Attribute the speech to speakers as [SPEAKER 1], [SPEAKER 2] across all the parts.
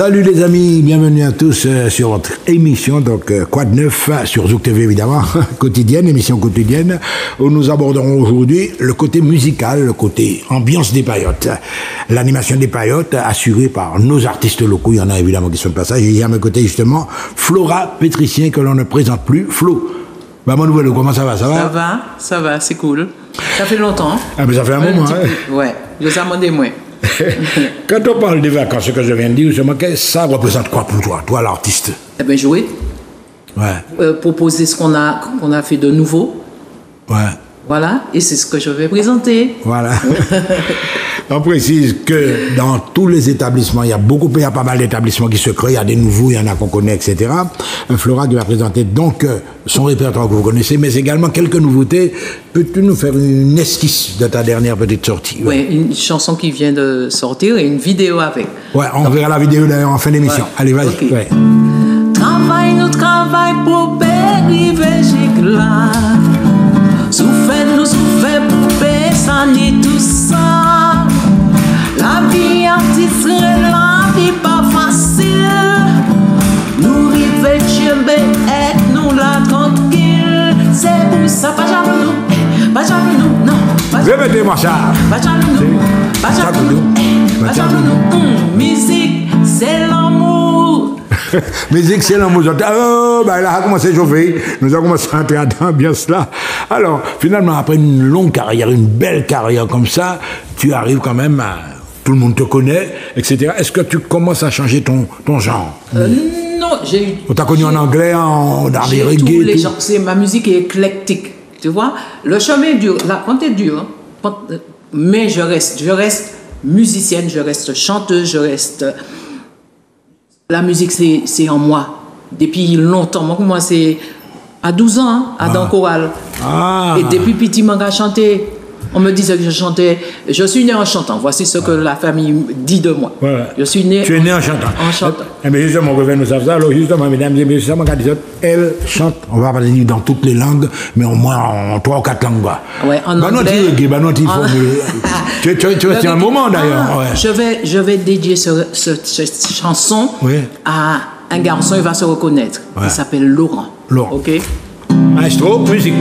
[SPEAKER 1] Salut les amis, bienvenue à tous sur votre émission, donc Quoi de neuf sur Zouk TV évidemment, quotidienne, émission quotidienne, où nous aborderons aujourd'hui le côté musical, le côté ambiance des paillotes. L'animation des paillotes assurée par nos artistes locaux, il y en a évidemment qui sont de passage, et il y a à mes côtés justement Flora Pétricien que l'on ne présente plus. Flo, bah mon nouvel, comment ça va?
[SPEAKER 2] Ça va, c'est cool. Ça fait longtemps.
[SPEAKER 1] Ah mais ça fait un moment, hein?
[SPEAKER 2] Ouais, je vous ai moins.
[SPEAKER 1] Quand on parle des vacances, ce que je viens de dire, ça représente quoi pour toi l'artiste?
[SPEAKER 2] Eh bien, jouer.
[SPEAKER 1] Ouais.
[SPEAKER 2] Proposer ce qu'on a fait de nouveau.
[SPEAKER 1] Ouais.
[SPEAKER 2] Voilà, et c'est ce que je vais présenter.
[SPEAKER 1] Voilà. On précise que dans tous les établissements, il y a pas mal d'établissements qui se créent, il y a des nouveaux, il y en a qu'on connaît, etc. Flora qui va présenter donc son répertoire que vous connaissez, mais également quelques nouveautés. Peux-tu nous faire une esquisse de ta dernière petite sortie?
[SPEAKER 2] Oui, une chanson qui vient de sortir et une vidéo avec.
[SPEAKER 1] Ouais, on verra la vidéo d'ailleurs en fin d'émission. Ouais. Allez, vas-y. Okay. Ouais.
[SPEAKER 2] Travail pour arriver là. Souffert pour baisser tout ça. La vie artiste, la vie pas facile. Nous river Dieu, nous la tranquille. C'est pour ça, pas jaloux nous, non.
[SPEAKER 1] Répétez-moi ça.
[SPEAKER 2] Pas jaloux nous. Musique, c'est l'amour.
[SPEAKER 1] Musique, c'est l'amour. Oh, bah, là, a commencé à chauffer. Nous avons commencé à entrer dans l'ambiance là. Alors, finalement, après une longue carrière, une belle carrière comme ça, tu arrives quand même à... Tout le monde te connaît, etc. Est-ce que tu commences à changer ton genre?
[SPEAKER 2] Non, j'ai eu...
[SPEAKER 1] On t'a connu en anglais, dans les reggae.
[SPEAKER 2] Tous les genres. Ma musique est éclectique. Tu vois? Le chemin est dur. La pente est dure. Mais je reste musicienne, je reste chanteuse, je reste... La musique, c'est en moi. Depuis longtemps. Moi, c'est à 12 ans, dans le choral. Et depuis petit, je chanté. On me disait que je chantais. Je suis né en chantant. Voici ce que la famille dit de moi.
[SPEAKER 1] Ouais.
[SPEAKER 2] Je suis né.
[SPEAKER 1] Tu es né en chantant.
[SPEAKER 2] En chantant.
[SPEAKER 1] Mais justement, nous savons ça. Alors, justement, mesdames et messieurs, elle chante. On va pas dire dans toutes les langues, mais au moins en 3 ou 4 langues.
[SPEAKER 2] Ouais, en anglais.
[SPEAKER 1] Tu restes un moment d'ailleurs. Ouais.
[SPEAKER 2] Je vais dédier cette chanson à un garçon, il va se reconnaître. Ouais. Il s'appelle Laurent. Ok.
[SPEAKER 1] Maestro, musique.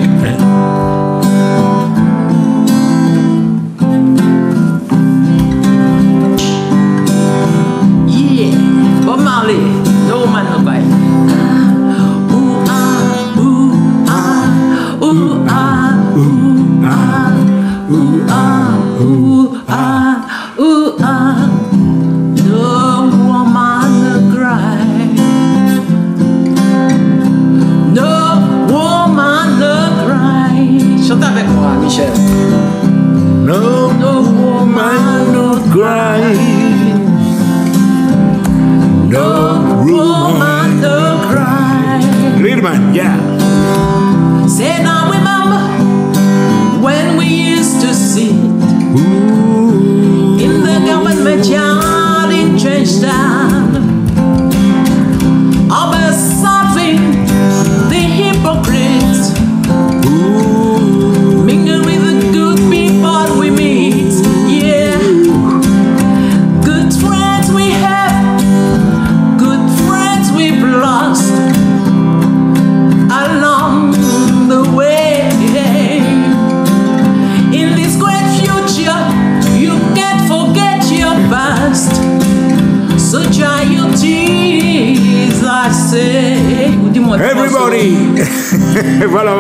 [SPEAKER 1] Voilà.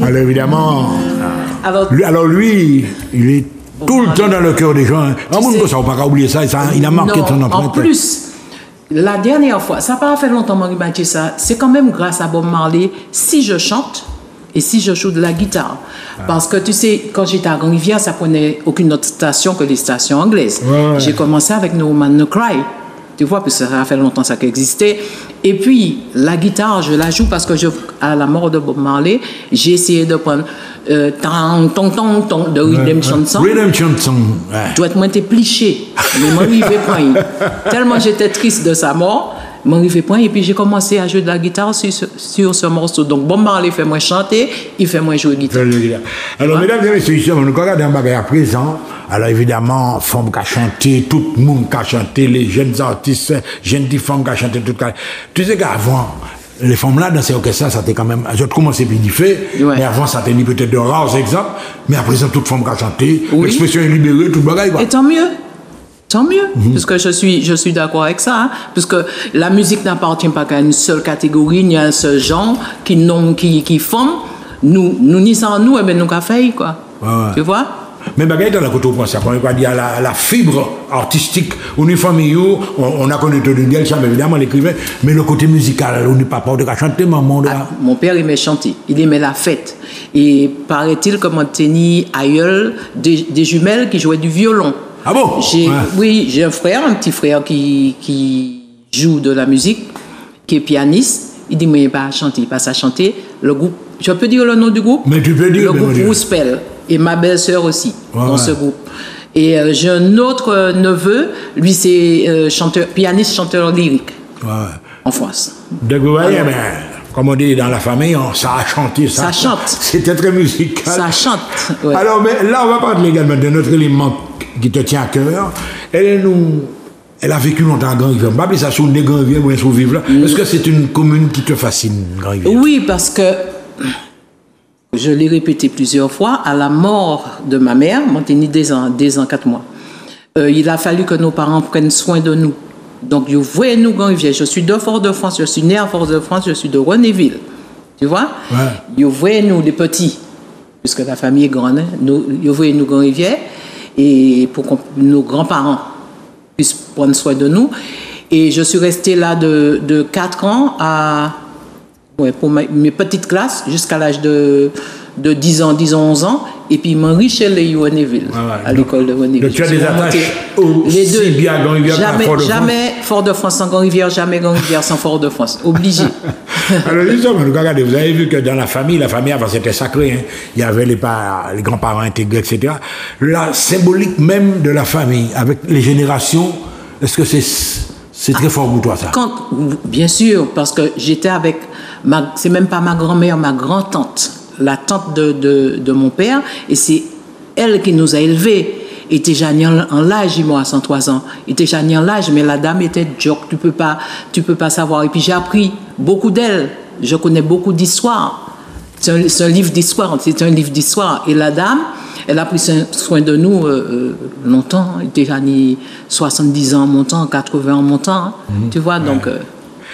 [SPEAKER 1] Alors évidemment, alors lui, il est tout le temps dans le cœur des gens. On ne peut pas oublier ça, il a marqué son empreinte.
[SPEAKER 2] En plus, la dernière fois, ça n'a pas fait longtemps que je dit ça, c'est quand même grâce à Bob Marley si je chante et si je joue de la guitare. Parce que tu sais, quand j'étais à Grand-Rivière, ça prenait aucune autre station que les stations anglaises. J'ai commencé avec No Man No Cry. Tu vois, puis ça a fait longtemps ça existait. Et puis, la guitare, je la joue parce que à la mort de Bob Marley, j'ai essayé de prendre tang, tong, tong, tong, de Redemption Song.
[SPEAKER 1] Redemption Song, ouais.
[SPEAKER 2] Doit être moins pliché. Mais moi, il veut prendre. Tellement j'étais triste de sa mort, m'arrivais point et puis j'ai commencé à jouer de la guitare sur ce morceau. Donc Bob Marley fait moi chanter, il fait moi jouer guitare.
[SPEAKER 1] Alors mesdames et messieurs, nous regardons un bagage à présent. Alors évidemment, femmes qui ont chanté, tout le monde qui a chanté, les jeunes artistes, jeunes femmes qui ont chanté, tout ça. Tu sais qu'avant, les femmes là dans ces orchestres, ça c'était quand même, je commençais puis fait, mais avant ça tenait peut-être de rares exemples, mais à présent toute femme qui a chanté, l'expression est libérée, tout le bagage.
[SPEAKER 2] Et tant mieux, puisque je suis d'accord avec ça, hein, puisque la musique n'appartient pas qu'à une seule catégorie, ni à un seul genre, qui forme, nous ni sans nous, et bien nous qu'a fait, quoi. Tu vois?
[SPEAKER 1] Mais bagay dans la côte au point, ça qu'on va dire la fibre artistique, on est famille, on a connu tout le monde, ça, évidemment l'écrivain, mais le côté musical, on n'est pas de chanter, maman.
[SPEAKER 2] Mon père aimait chanter, il aimait la fête. Et paraît-il que mon tennis aïeul des jumelles qui jouaient du violon.
[SPEAKER 1] Ah bon?
[SPEAKER 2] Oui, j'ai un petit frère qui joue de la musique, qui est pianiste. Il dit, mais il pas à chanter, il passe à chanter. Le groupe, je peux dire le nom du groupe?
[SPEAKER 1] Mais tu peux dire.
[SPEAKER 2] Le groupe Rouspel. Et ma belle-sœur aussi, dans ce groupe. Et j'ai un autre neveu, lui c'est pianiste, chanteur lyrique, en France.
[SPEAKER 1] Donc vous voyez, comme on dit dans la famille, ça a chanté.
[SPEAKER 2] Ça chante.
[SPEAKER 1] C'était très musical.
[SPEAKER 2] Ça chante. Ouais.
[SPEAKER 1] Alors, mais là, on va parler également de notre élément qui te tient à cœur. Elle a vécu longtemps à Grand-Rivière. Je ne sais pas si ça sur des Grand-Rivière ou un sous-vivre là. Est-ce que c'est une commune qui te fascine, Grand-Rivière?
[SPEAKER 2] Oui, parce que je l'ai répété plusieurs fois, à la mort de ma mère, moi j'ai 2 ans, 4 mois, il a fallu que nos parents prennent soin de nous. Donc, vous voyez nous, Grand-Rivière, je suis de Fort-de-France, je suis né à Fort-de-France, je suis de Renéville. Tu vois? Vous voyez nous, les petits, puisque la famille est grande, hein, vous voyez nous, Grand-Rivière, et pour que nos grands-parents puissent prendre soin de nous. Et je suis restée là de 4 ans pour mes petites classes jusqu'à l'âge de 10 ans, 11 ans, et puis m'enrichir les Renéville, à l'école de Renéville.
[SPEAKER 1] Donc tu as des attaches
[SPEAKER 2] les deux.
[SPEAKER 1] Bien à Grand-Rivière qu'à Fort-de-France.
[SPEAKER 2] Jamais Fort-de-France sans Grand-Rivière, jamais Grand-Rivière sans Fort-de-France. Obligé.
[SPEAKER 1] Alors justement, regardez, vous avez vu que dans la famille avant c'était sacré, hein. Il y avait les grands-parents intégrés, etc. La symbolique même de la famille, avec les générations, est-ce que c'est très fort pour toi, ça?
[SPEAKER 2] Bien sûr, parce que j'étais avec, c'est même pas ma grand-mère, ma grand-tante, la tante de mon père, et c'est elle qui nous a élevés. Elle était déjà en l'âge, moi, à 103 ans. Elle était déjà en l'âge, mais la dame était joke, tu peux pas savoir. Et puis j'ai appris beaucoup d'elle. Je connais beaucoup d'histoires. C'est un livre d'histoire, c'est un livre d'histoire. Et la dame, elle a pris soin de nous longtemps. Elle était déjà 70 ans en montant, 80 ans en montant. Tu vois, donc,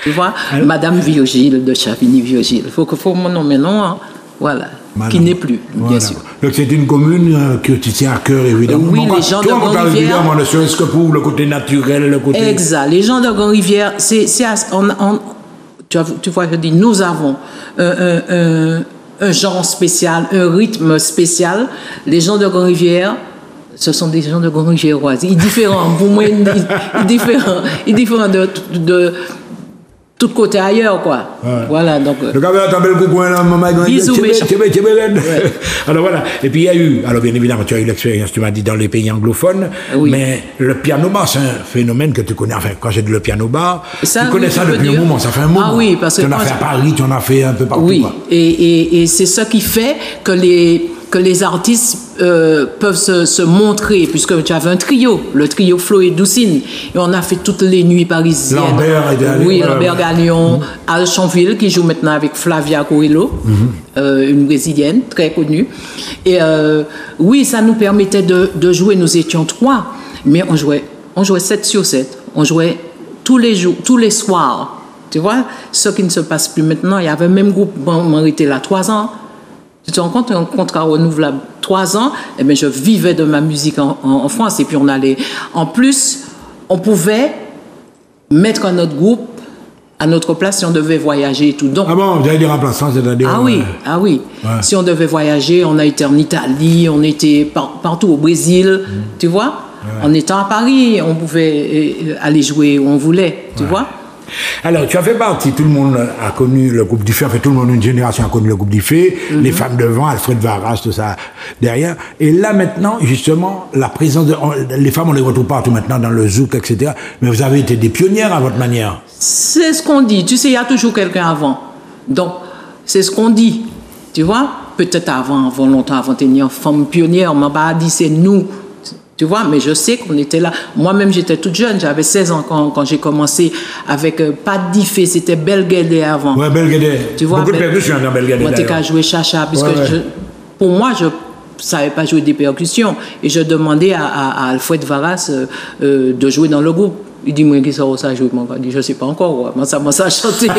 [SPEAKER 2] tu vois, Madame Virgile de Chavigny-Virgile. Il faut mon nom maintenant, hein. Voilà. Qui n'est plus, bien sûr. Donc
[SPEAKER 1] c'est une commune que tu tiens à cœur, évidemment.
[SPEAKER 2] Oui, les gens de Grand-Rivière.
[SPEAKER 1] Ne serait-ce que pour le côté naturel, le côté...
[SPEAKER 2] Exact. Les gens de Grand-Rivière, tu vois, je dis, nous avons un genre spécial, un rythme spécial. Les gens de Grand-Rivière, ce sont des gens de Grand-Rivière-Oise. Ils sont différents, pour moi, ils différents de tout côté ailleurs, quoi. Voilà, donc...
[SPEAKER 1] Le gars va tomber le coucou, maman,
[SPEAKER 2] bisous,
[SPEAKER 1] alors voilà, et puis il y a eu, alors bien évidemment, tu as eu l'expérience, tu m'as dit, dans les pays anglophones, mais le piano-bar, c'est un phénomène que tu connais, enfin, quand j'ai dit le piano-bar, tu connais ça depuis un moment, ça fait un moment.
[SPEAKER 2] Ah oui, parce que...
[SPEAKER 1] Tu en as fait à Paris, tu en as fait un peu partout.
[SPEAKER 2] Oui, et c'est ça qui fait que les artistes peuvent se montrer, puisque tu avais un trio, le trio Flo et Doucine, et on a fait toutes les nuits parisiennes. Lambert Gagnon, Al Chanville, qui joue maintenant avec Flavia Coelho, une brésilienne très connue. Et oui, ça nous permettait de jouer, nous étions 3, mais on jouait 7 sur 7, on jouait tous les jours, tous les soirs. Tu vois, ce qui ne se passe plus maintenant, il y avait le même groupe, on était là 3 ans. Tu te rends compte, un contrat renouvelable 3 ans, eh bien, je vivais de ma musique en France. Et puis on allait. En plus, on pouvait mettre un autre groupe à notre place si on devait voyager et tout. Donc,
[SPEAKER 1] ah bon, vous avez des remplaçants, c'est-à-dire...
[SPEAKER 2] Ah oui. Ouais. Si on devait voyager, on a été en Italie, on était partout au Brésil, tu vois. En étant à Paris, on pouvait aller jouer où on voulait, tu vois.
[SPEAKER 1] Alors, tu as fait partie, tout le monde a connu le groupe d'Ifé, en fait, tout le monde, une génération a connu le groupe d'Ifé, les femmes devant, Alfred Varras, tout ça derrière. Et là, maintenant, justement, la présence les femmes, on les retrouve partout maintenant dans le zouk, etc. Mais vous avez été des pionnières à votre manière.
[SPEAKER 2] C'est ce qu'on dit. Tu sais, il y a toujours quelqu'un avant. Donc, c'est ce qu'on dit. Tu vois? Peut-être avant longtemps, avant d'être une femme pionnière, on m'a pas dit c'est nous. Tu vois, mais je sais qu'on était là. Moi-même, j'étais toute jeune. J'avais 16 ans quand j'ai commencé avec pas d'Ifé, c'était Belguédé avant.
[SPEAKER 1] Ouais, Belguédé.
[SPEAKER 2] Tu vois,
[SPEAKER 1] beaucoup de percussions dans Belguédé.
[SPEAKER 2] Moi, j'étais qu'à jouer chacha, puisque pour moi, je ne savais pas jouer des percussions. Et je demandais à Alfred Varras de jouer dans le groupe. Il dit, moi, qui ça joue? Moi, je ne sais pas encore. Moi, ça chanter.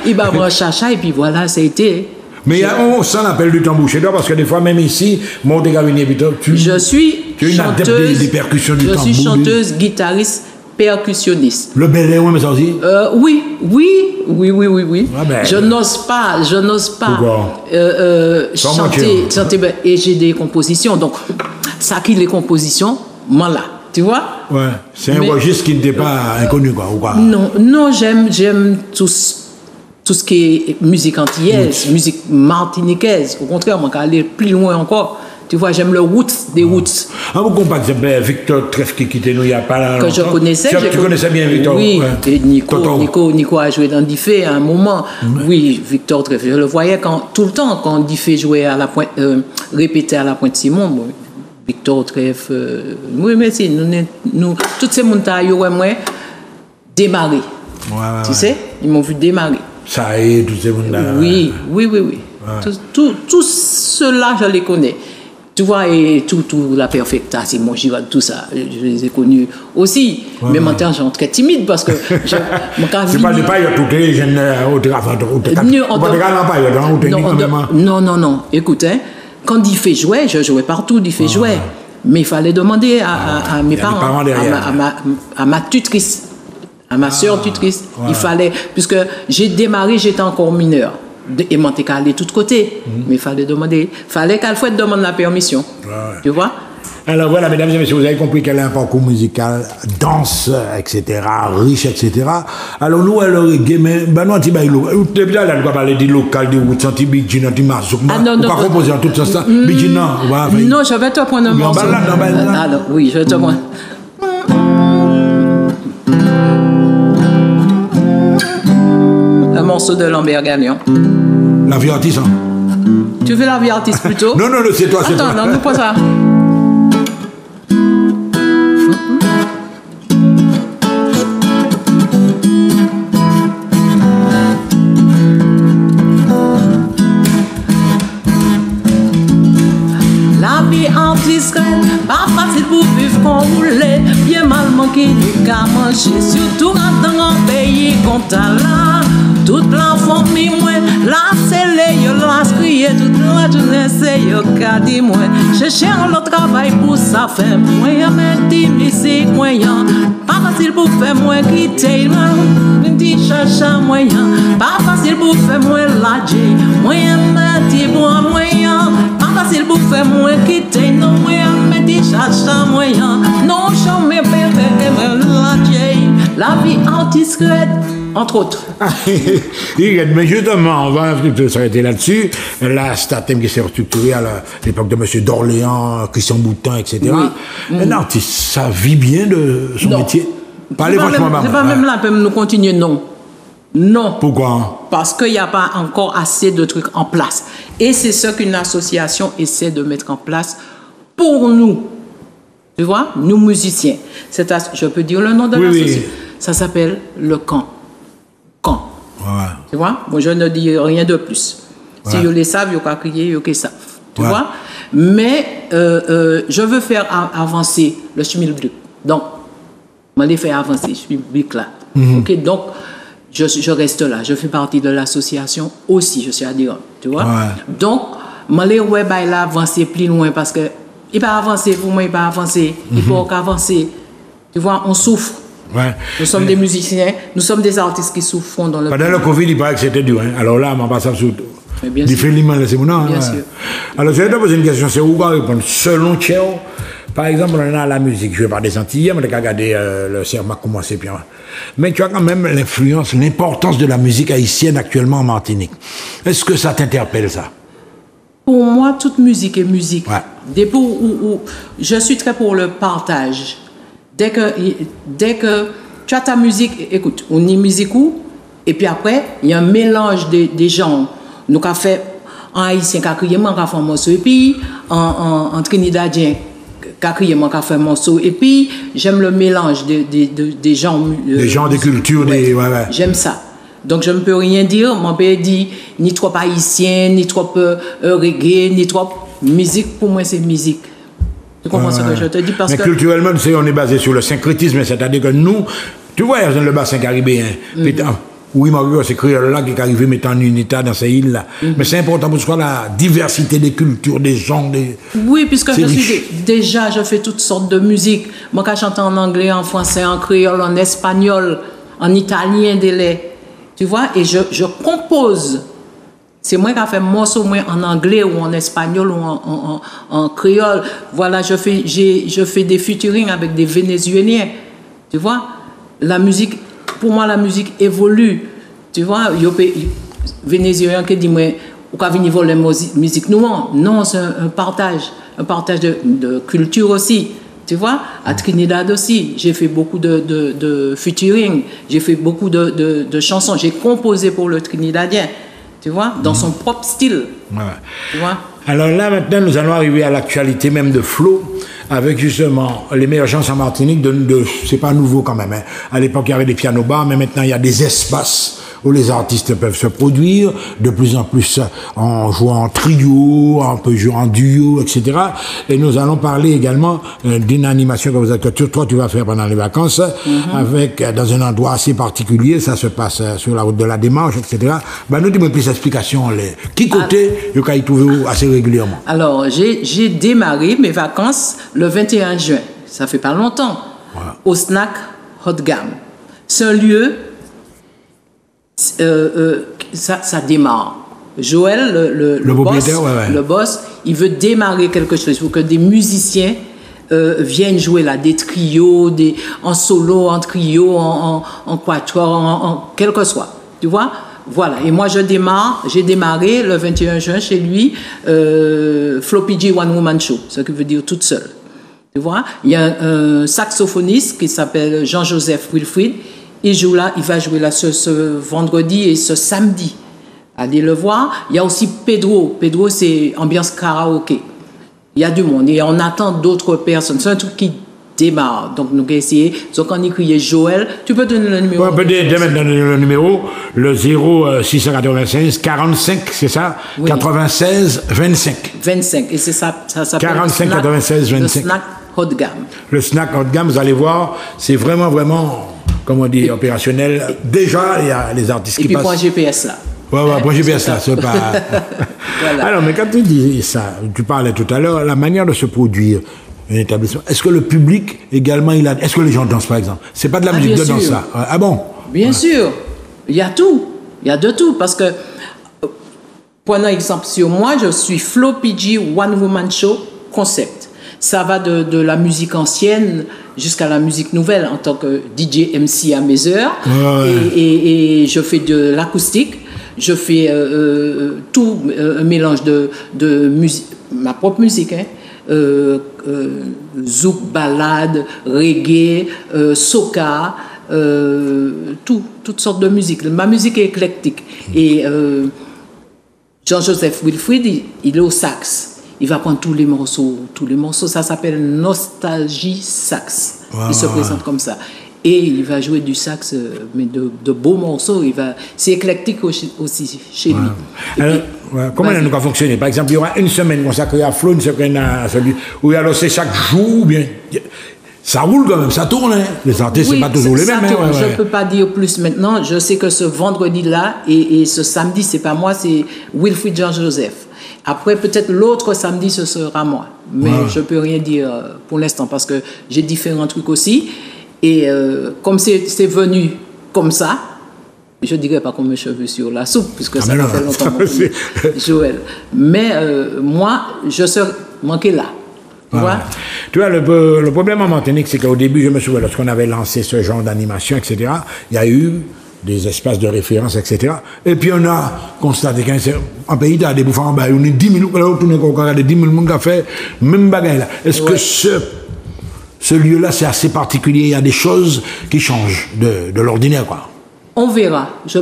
[SPEAKER 2] Il m'a pris chacha, et puis voilà, ça a été.
[SPEAKER 1] Mais on sent l'appel du tambour chez toi, parce que des fois, même ici, moi,
[SPEAKER 2] je suis chanteuse,
[SPEAKER 1] des percussions du tambour.
[SPEAKER 2] Je suis chanteuse, guitariste, percussionniste.
[SPEAKER 1] Le belé, oui, mais ça aussi?
[SPEAKER 2] Oui.
[SPEAKER 1] Ah ben,
[SPEAKER 2] je n'ose pas chanter, et j'ai des compositions. Donc, ça qui les compositions, moi là, tu vois?
[SPEAKER 1] Ouais, c'est un registre qui n'était pas inconnu, quoi, ou quoi?
[SPEAKER 2] Non, j'aime tout ce qui est musique antillaise, musique martiniquaise. Au contraire, moi, je vais aller plus loin encore. Tu vois, j'aime le roots des roots.
[SPEAKER 1] Vous comprenez Victor Treff qui quittait nous il n'y a pas longtemps.
[SPEAKER 2] Que je connaissais.
[SPEAKER 1] Tu connaissais bien Victor?
[SPEAKER 2] Oui, et Nico a joué dans Diffé à un moment. Oui, Victor Treff. Je le voyais tout le temps quand Diffé jouait à la pointe, répétait à la Pointe Simon. Bon, Victor Treff. Oui, mais si, nous tous ces montagnes, moi, démarrer. Tu sais, ils m'ont vu démarrer.
[SPEAKER 1] Ça y est, tous ces mondes-là.
[SPEAKER 2] Oui. Tout cela, je les connais. Tu vois, et tout la Perfecta, c'est mon Girard, tout ça, je les ai connus aussi. Mais maintenant, je suis très timide parce que je.
[SPEAKER 1] C'est pas toutes les jeunes
[SPEAKER 2] Non. Écoute, quand Diffé jouait, je jouais partout, Diffé jouait. Mais il fallait demander à mes parents, à ma tutrice. À ma soeur tutrice, il fallait, puisque j'ai démarré, j'étais encore mineure. Et moi, t'es allé de tous côtés. Mais il fallait demander, fallait qu'Alfred demande la permission. Tu vois?
[SPEAKER 1] Alors voilà, mesdames et messieurs, vous avez compris quel est un parcours musical, danse, etc., riche, etc. Alors nous, alors, nous, depuis là, on va parler du local, du route, du bidji, du marsouk. On va composer en tout ça. Bidji, non.
[SPEAKER 2] Non, je vais te prendre un morceau. Alors, oui, je vais te prendre. Un morceau de Lambert Gagnon.
[SPEAKER 1] La vie artiste, hein?
[SPEAKER 2] Tu veux la vie artiste plutôt?
[SPEAKER 1] Non, c'est toi, c'est toi.
[SPEAKER 2] Attends, non, nous pas ça. La vie artiste, pas facile pour vivre qu'on voulait. Bien mal manqué du qu'à manger, surtout dans un pays comme là. Toute la famille, moi, la scellée, yo la crié, toute la journée, c'est yo qu'a dit, moi. Chercher le travail pour ça faire, moi, y'a mes difficiles moyens. Pas facile pour faire, moi, quitter, moi, dit chacha moyen. Pas facile pour faire, moi, la J, moi, y'a mes petits bois moyens. Pas facile pour faire, moi, quitter, non, moi, y'a mes petits chacha moyen. Non, je me perds, la J, la vie discrète. Entre autres.
[SPEAKER 1] Mais justement, on va un petit peu s'arrêter là-dessus. Là, c'est un thème qui s'est restructuré à l'époque de M. d'Orléans, Christian Boutin, etc. Un artiste, ça vit bien de son métier. Parlez franchement, maman.
[SPEAKER 2] C'est pas même là, nous continuer, non. Non.
[SPEAKER 1] Pourquoi?
[SPEAKER 2] Parce qu'il n'y a pas encore assez de trucs en place. Et c'est ce qu'une association essaie de mettre en place pour nous. Tu vois, nous musiciens. Je peux dire le nom de l'association. Oui. Ça s'appelle le camp. Tu vois? Moi, je ne dis rien de plus. Si ils le savent, ils vont crier, ils le savent. Tu vois? Mais je veux faire avancer le schmilblick. Donc, je vais faire avancer le schmilblick là. Okay? Donc, je reste là. Je fais partie de l'association aussi. Je suis adhérent. Tu vois? Donc, je vais avancer plus loin parce que il va avancer pour moi, il va avancer. Il faut avancer. Tu vois? On souffre. Nous sommes des musiciens, nous sommes des artistes qui souffrent dans le
[SPEAKER 1] Pendant le Covid, il paraît que c'était dur. Alors là, on passe sur tout.
[SPEAKER 2] Bien sûr.
[SPEAKER 1] C'est mon nom. Alors, je vais te poser une question. C'est où on va répondre? Selon Théo, Par exemple, on a la musique, je vais pas des Antilles, on a regardé le Serma commencer bien. Mais tu as quand même l'influence, l'importance de la musique haïtienne actuellement en Martinique. Est-ce que ça t'interpelle, ça?
[SPEAKER 2] Pour moi, toute musique est musique.
[SPEAKER 1] Ouais.
[SPEAKER 2] Je suis très pour le partage. Dès que tu as ta musique, écoute, on y musique où, et puis après, il y a un mélange des gens. Nous avons fait en haïtien, qui a crié, moi, qui a fait un morceau, et puis en trinidadien, qui a crié, moi, qui a fait un morceau, et puis j'aime le mélange des gens.
[SPEAKER 1] Des gens, des cultures,
[SPEAKER 2] ouais. J'aime ça. Donc je ne peux rien dire. Mon père dit ni trop haïtien, ni trop reggae, ni trop musique. Pour moi, c'est musique. Tu comprends ce que je te dis?
[SPEAKER 1] Mais culturellement, on est basé sur le syncrétisme, c'est-à-dire que nous, tu vois, dans le bassin caribéen, oui, Mario, c'est créole là qui est arrivé mettant en unité dans ces îles-là. Mais c'est important pour soi la diversité des cultures, des gens.
[SPEAKER 2] Oui, puisque je fais toutes sortes de musique. Moi, quand je chante en anglais, en français, en créole, en espagnol, en italien, tu vois, et je compose. C'est moi qui ai fait un morceau en anglais ou en espagnol ou en créole. Voilà, je fais des featuring avec des Vénézuéliens. Tu vois, la musique, pour moi, la musique évolue. Tu vois, il y a des Vénézuéliens qui disent, ou quand venir voler la musique, non, c'est un partage de culture aussi. Tu vois, à Trinidad aussi, j'ai fait beaucoup de featuring, j'ai fait beaucoup de chansons, j'ai composé pour le Trinidadien, tu vois, dans son propre style.
[SPEAKER 1] Ouais.
[SPEAKER 2] Tu vois.
[SPEAKER 1] Alors là, maintenant, nous allons arriver à l'actualité même de Flo, avec justement l'émergence en Martinique c'est pas nouveau quand même, hein. À l'époque, il y avait des pianos-bars, mais maintenant, il y a des espaces où les artistes peuvent se produire, de plus en plus en jouant en trio, on peut jouer en duo, etc. Et nous allons parler également d'une animation que toi tu vas faire pendant les vacances, avec dans un endroit assez particulier, ça se passe sur la route de la Démarche, etc. Ben, nous dis-moi plus d'explications. Qui côté, vous pouvez y trouver assez régulièrement?
[SPEAKER 2] Alors, j'ai démarré mes vacances le 21 juin, ça fait pas longtemps, voilà. Au snack Haut de Gamme. C'est un lieu... ça démarre. Joël, le boss, il veut démarrer quelque chose pour que des musiciens viennent jouer là, des trios, en solo, en trio, en quatuor, quel que soit. Tu vois? Voilà. Et moi, j'ai démarré le 21 juin chez lui, Floppy G One Woman Show, ce qui veut dire toute seule. Tu vois? Il y a un saxophoniste qui s'appelle Jean-Joseph Wilfried. Il va jouer là ce vendredi et ce samedi. Allez le voir. Il y a aussi Pedro. Pedro, c'est ambiance karaoké. Il y a du monde et on attend d'autres personnes. C'est un truc qui démarre. Donc, nous allons essayer. Donc, on écrit Joël. Tu peux donner le numéro?
[SPEAKER 1] On peut donner le numéro, le 0696 45, c'est ça? Oui. 96 25.
[SPEAKER 2] 25. Et c'est ça s'appelle
[SPEAKER 1] 45 96 25.
[SPEAKER 2] Le snack haut de gamme.
[SPEAKER 1] Le snack haut de gamme, vous allez voir, c'est vraiment, comme on dit, opérationnel. Déjà, il y a les artistes qui passent.
[SPEAKER 2] Et puis, point GPS là.
[SPEAKER 1] Ouais, point GPS là, c'est pas... Voilà. Alors, mais quand tu dis ça, tu parlais tout à l'heure, la manière de se produire un établissement, est-ce que le public également, est-ce que les gens dansent par exemple? C'est pas de la musique de danse ça? Ah bon?
[SPEAKER 2] Bien sûr. Il y a tout. Il y a de tout. Parce que, prenons exemple sur moi, je suis Flo PG One Woman Show Concept. Ça va de la musique ancienne jusqu'à la musique nouvelle en tant que DJ MC à mes heures. Ouais. Et je fais de l'acoustique. Je fais tout, un mélange de musique, ma propre musique, hein, zouk, ballade, reggae, soca, toutes sortes de musique. Ma musique est éclectique. Et Jean-Joseph Wilfried, il est au sax. Il va prendre tous les morceaux. Ça s'appelle Nostalgie Sax. Wow. Il se présente comme ça. Et il va jouer du sax, mais de beaux morceaux. C'est éclectique aussi chez lui.
[SPEAKER 1] Alors, comment il va fonctionner? Par exemple, il y aura une semaine consacrée à Flo, une semaine à celui où alors c'est chaque jour, bien. Ça roule quand même, ça tourne. Hein. Les artistes, oui, c'est pas toujours les mêmes.
[SPEAKER 2] Je ne peux pas dire plus maintenant. Je sais que ce vendredi-là et ce samedi, c'est pas moi, c'est Wilfried Jean-Joseph. Après, peut-être l'autre samedi, ce sera moi. Mais je ne peux rien dire pour l'instant parce que j'ai différents trucs aussi. Et comme c'est venu comme ça, je ne dirais pas comme mes cheveux sur la soupe, puisque ça fait longtemps, Joël. Mais moi, je serais manqué là.
[SPEAKER 1] Tu vois, le problème en Martinique, c'est qu'au début, je me souviens, lorsqu'on avait lancé ce genre d'animation, etc., il y a eu des espaces de référence, etc. Et puis on a constaté qu'en pays, il y a des bouffons, on a 10 000, on a 10 000 personnes qui ont fait même bagaille là. Est-ce que ce lieu-là, c'est assez particulier? Il y a des choses qui changent de l'ordinaire, quoi.
[SPEAKER 2] On verra. Je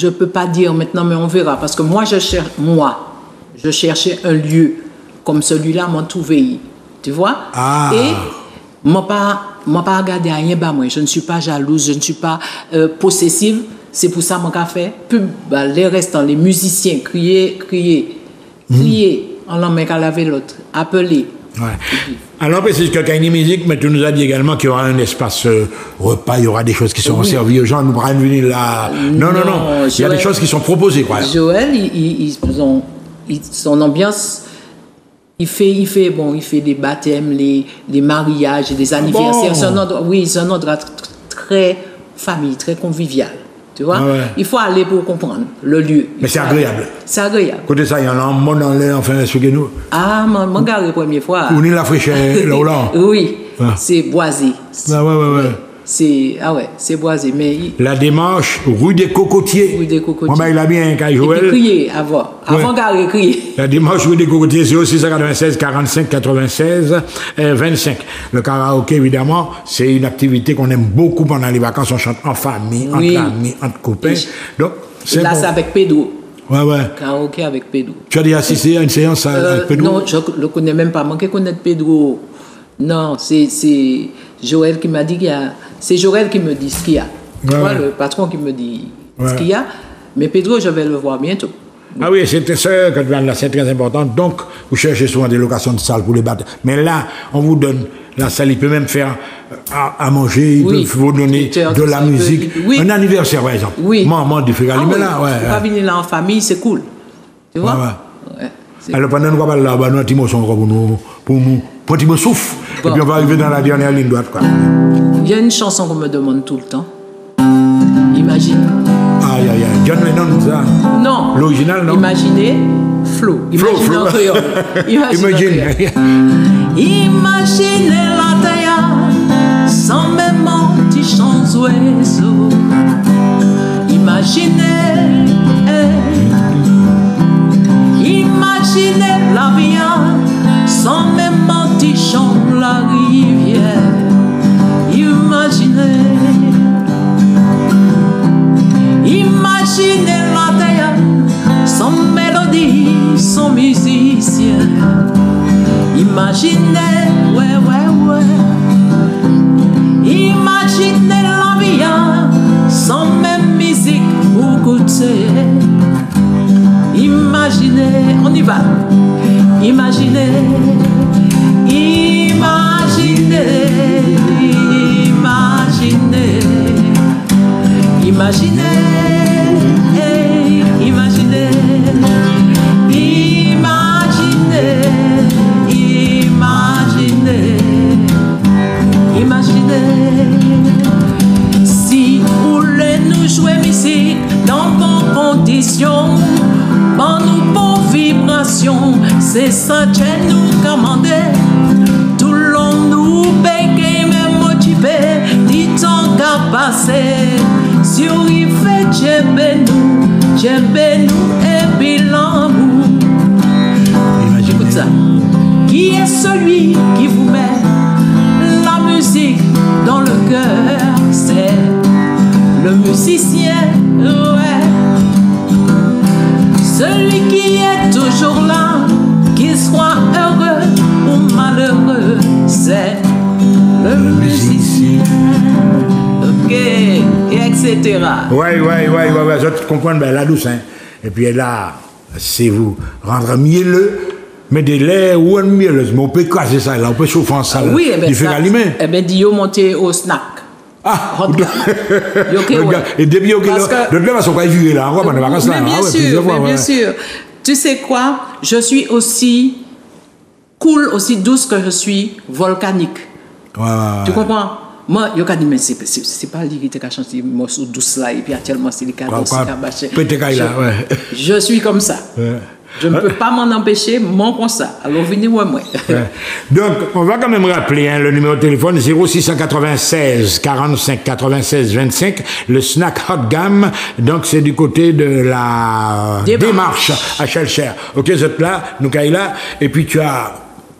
[SPEAKER 2] peux pas dire maintenant, mais on verra. Parce que moi, je cherchais un lieu comme celui-là, mon tout veillé. Tu vois? Et moi pas regarder rien bas moi. Je ne suis pas jalouse, je ne suis pas possessive. C'est pour ça mon café. Les restants, les musiciens, crier, en l'en qu'à laver l'autre, appeler.
[SPEAKER 1] Ouais. Alors, c'est que quand il y a une musique, mais tu nous as dit également qu'il y aura un espace repas, il y aura des choses qui seront servies aux gens, nous pourrons venir là. Non. Joël, il y a des choses qui sont proposées, quoi.
[SPEAKER 2] Joël, son ambiance, il fait des baptêmes, les mariages, des anniversaires. C'est un ordre très famille, très convivial. Tu vois? Il faut aller pour comprendre le lieu.
[SPEAKER 1] Mais c'est agréable.
[SPEAKER 2] C'est agréable.
[SPEAKER 1] Côté ça, il y en a un mot dans l'air, enfin, expliquez-nous.
[SPEAKER 2] Mon gars, la première fois.
[SPEAKER 1] Où est la fraîcheur, là?
[SPEAKER 2] Oui, c'est boisé. C'est boisé. Mais
[SPEAKER 1] la démarche, rue des Cocotiers.
[SPEAKER 2] Rue des Cocotiers.
[SPEAKER 1] Il a bien, quand Joël.
[SPEAKER 2] Et puis crier avant gare crier.
[SPEAKER 1] La démarche, rue des Cocotiers, c'est aussi 696 45 96 25. Le karaoké, évidemment, c'est une activité qu'on aime beaucoup pendant les vacances. On chante en famille, entre amis, entre copains. Donc,
[SPEAKER 2] c'est c'est avec Pedro.
[SPEAKER 1] Ouais.
[SPEAKER 2] Karaoké avec Pedro.
[SPEAKER 1] Tu as déjà assisté à une séance avec Pedro?
[SPEAKER 2] Non, je ne le connais même pas. Moi, je connais Pedro. Non, c'est Joël qui m'a dit qu'il y a. C'est Joël qui me dit ce qu'il y a. Tu vois, le patron qui me dit ce qu'il y a. Mais Pedro, je vais le voir bientôt.
[SPEAKER 1] Ah oui, c'est ça que tu viens là, c'est très important. Donc, vous cherchez souvent des locations de salles pour les battre. Mais là, on vous donne la salle, il peut même faire à manger, il peut vous donner de la musique. Un anniversaire, par exemple. Maman du Fégali, mais là,
[SPEAKER 2] pas venir là en famille, c'est cool. Tu vois?
[SPEAKER 1] Alors, pendant que nous parlons là, nous avons un petit mot pour nous, pour un petit mot souffle. Et puis, on va arriver dans la dernière ligne droite, quoi.
[SPEAKER 2] Il y a une chanson qu'on me demande tout le temps. Imagine.
[SPEAKER 1] Aïe. John Lennon, ça?
[SPEAKER 2] Non.
[SPEAKER 1] L'original, non?
[SPEAKER 2] Imaginez Flo. Imagine en créole. Imagine. Imaginez la terre sans même un petit chant oiseau. Imaginez. Imaginez la vie sans même un petit chant la rivière. Imaginez la terre sans mélodie, sans musicien. Imaginez, Imaginez la vie sans même musique ou goûter. Imaginez, on y va. Imaginez. Si vous voulez nous jouer musique dans bonnes conditions, dans nos bonnes vibrations, c'est ça que nous commandait. Tout le long nous bégaye, même motivé, dit tant qu'à passer. Si on y fait j'aime nous et puis l'amour. Écoute ça. Qui est celui qui vous met la musique dans le cœur? C'est le musicien, celui qui est toujours là, qu'il soit heureux ou malheureux, c'est le musicien. Ok, et etc.
[SPEAKER 1] Ouais, je comprends bien la douce, hein. Et puis là, c'est vous rendre mielleux, mais des laits ou un mielleuse, mais on peut casser ça, là, on peut chauffer en salle.
[SPEAKER 2] Oui,
[SPEAKER 1] du Fégalime.
[SPEAKER 2] Eh bien, dis-yo monter au snack.
[SPEAKER 1] Et depuis, de toute façon, on va vivre là, on va dans les vacances là.
[SPEAKER 2] Bien sûr. Tu sais quoi? Je suis aussi cool, aussi douce que je suis volcanique. Tu comprends? Moi, je dis, mais c'est pas lui qui a chanté morceau douce là, et puis actuellement, c'est le cas de
[SPEAKER 1] je suis comme ça.
[SPEAKER 2] Je ne peux pas m'en empêcher, mon constat. Alors, venez voir moi.
[SPEAKER 1] Ouais. Donc, on va quand même rappeler le numéro de téléphone 0696 45 96 25, le snack Hot Gamme. Donc, c'est du côté de la démarche à Chelcher. Ok, vous êtes là, nous sommes là, et puis tu as,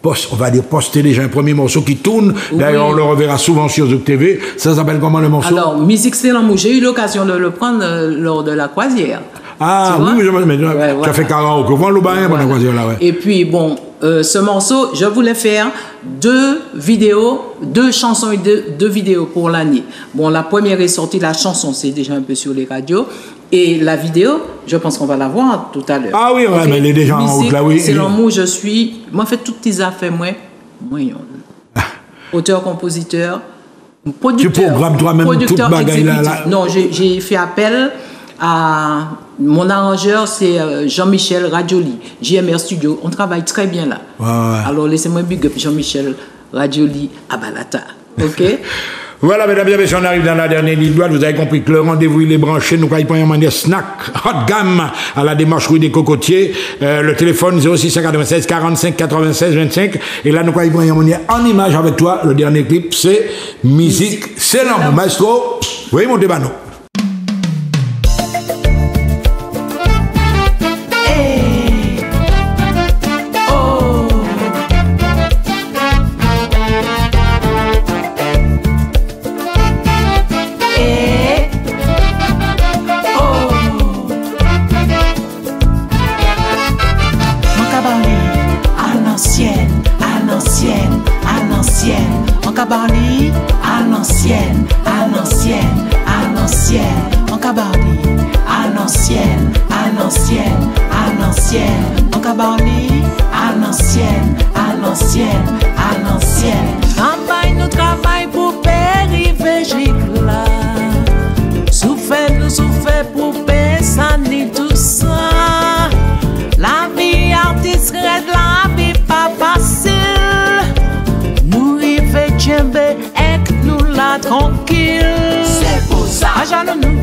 [SPEAKER 1] on va dire, posté déjà un premier morceau qui tourne. Oui. D'ailleurs, on le reverra souvent sur Zouk TV. Ça s'appelle comment le morceau? Alors,
[SPEAKER 2] Musique c'est l'amour. J'ai eu l'occasion de le prendre lors de la croisière.
[SPEAKER 1] Ah oui, mais tu as fait karaoke. Comment le bain pendant la croisière là, ouais.
[SPEAKER 2] Et puis, bon, ce morceau, je voulais faire 2 chansons et 2 vidéos pour l'année. Bon, la première est sortie, la chanson, c'est déjà un peu sur les radios. Et la vidéo, je pense qu'on va la voir tout à l'heure.
[SPEAKER 1] Ah oui, okay. Mais elle est déjà en route là, oui.
[SPEAKER 2] C'est l'amour, je suis. Moi, en fait, toutes tes affaires, moi, auteur, compositeur, producteur.
[SPEAKER 1] Tu programmes toi-même toute bagaille là.
[SPEAKER 2] Non, j'ai fait appel à mon arrangeur, c'est Jean-Michel Radioli, JMR Studio. On travaille très bien là.
[SPEAKER 1] Ouais.
[SPEAKER 2] Alors, laissez-moi big up Jean-Michel Radioli à Balata. OK?
[SPEAKER 1] Voilà, mesdames et messieurs, on arrive dans la dernière ligne droite. Vous avez compris que le rendez-vous, il est branché. Nous, quand il prend un snack Hot Gamme à la démarche rue des Cocotiers. Le téléphone 0696 45 96 25. Et là, nous, quand il prend en image avec toi, le dernier clip, c'est Musique, c'est l'amour. Maestro, oui, mon débano.
[SPEAKER 2] Cabarly, à l'ancienne, à l'ancienne, à l'ancienne, en Cabarly, à l'ancienne, à l'ancienne, à l'ancienne, en Cabarly, à l'ancienne, à l'ancienne, à l'ancienne. Nous travail pour périvégique là. Souffert pour ça ni tout ça. La vie artiste reste la vie pas facile. Et nous la tranquille. C'est pour ça. Pas jaloux,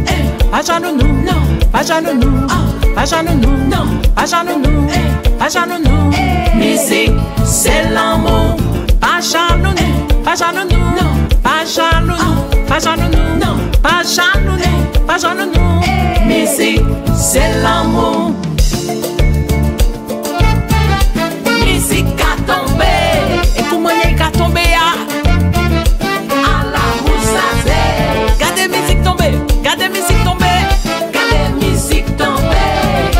[SPEAKER 2] pas jaloux, non. Pas jaloux, pas jaloux, non. Pas jaloux, pas jaloux. Musique, c'est l'amour. Pas jaloux, pas jaloux, non. Pas jaloux, pas jaloux, non. Pas jaloux, pas jaloux. Musique, c'est l'amour. Musique a tombé. Et comment il a tombé?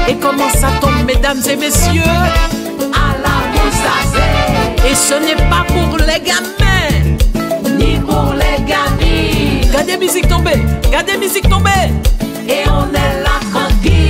[SPEAKER 2] Et comment ça tombe, mesdames et messieurs? À la Moussazé. Et ce n'est pas pour les gamins, ni pour les gamines. Gardez musique tombée, gardez musique tombée. Et on est là tranquille.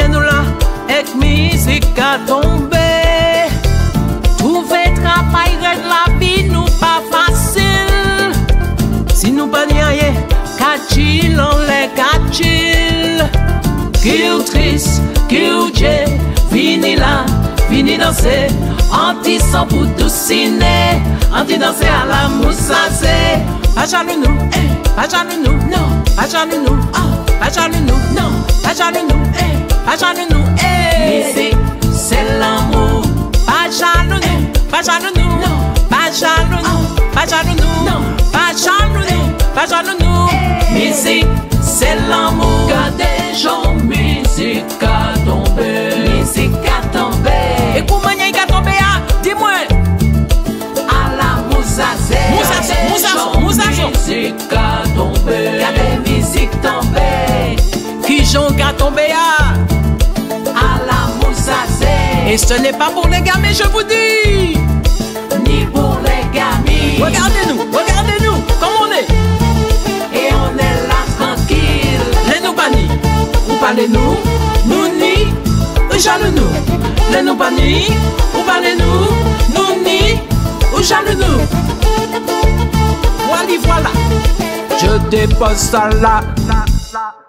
[SPEAKER 2] Nous là, avec musique à tomber. Trouver travail, la vie nous pas facile. Si nous pas n'y rien, qu'à-t-il, on les qu'à-t-il. Qu'il triste, qu'il jet, fini là, fini danser. Anti-sang pour tout ciné, anti-danser à la Moussazé. Pas jaloux nous, pas jaloux nous, non. Pas jaloux nous, pas jaloux nous, non. Pas jaloux nous, pas jaloux nous, musique, c'est l'amour. Pas jaloux nous, pas jaloux nous, non. Pas jaloux nous, pas jaloux nous, non. Pas jaloux nous, pas jaloux nous, musique, c'est l'amour. Gardez gens, musique a tombé, musique a tombé. Et comment y a tombé, dis-moi. À la Moussazé, musique a tombé, gardez musique tombée. Qui j'en a tombé à la Moussazé. Et ce n'est pas pour les gamins, je vous dis. Ni pour les gamins. Regardez-nous, comme on est. Et on est là tranquille. Les nous bannis, vous parlez-nous, nous ni, ou jaloux-nous. Les nous bannis, vous parlez-nous, nous ni, ou jaloux-nous. Voilà. Je dépose ça là.
[SPEAKER 3] place là.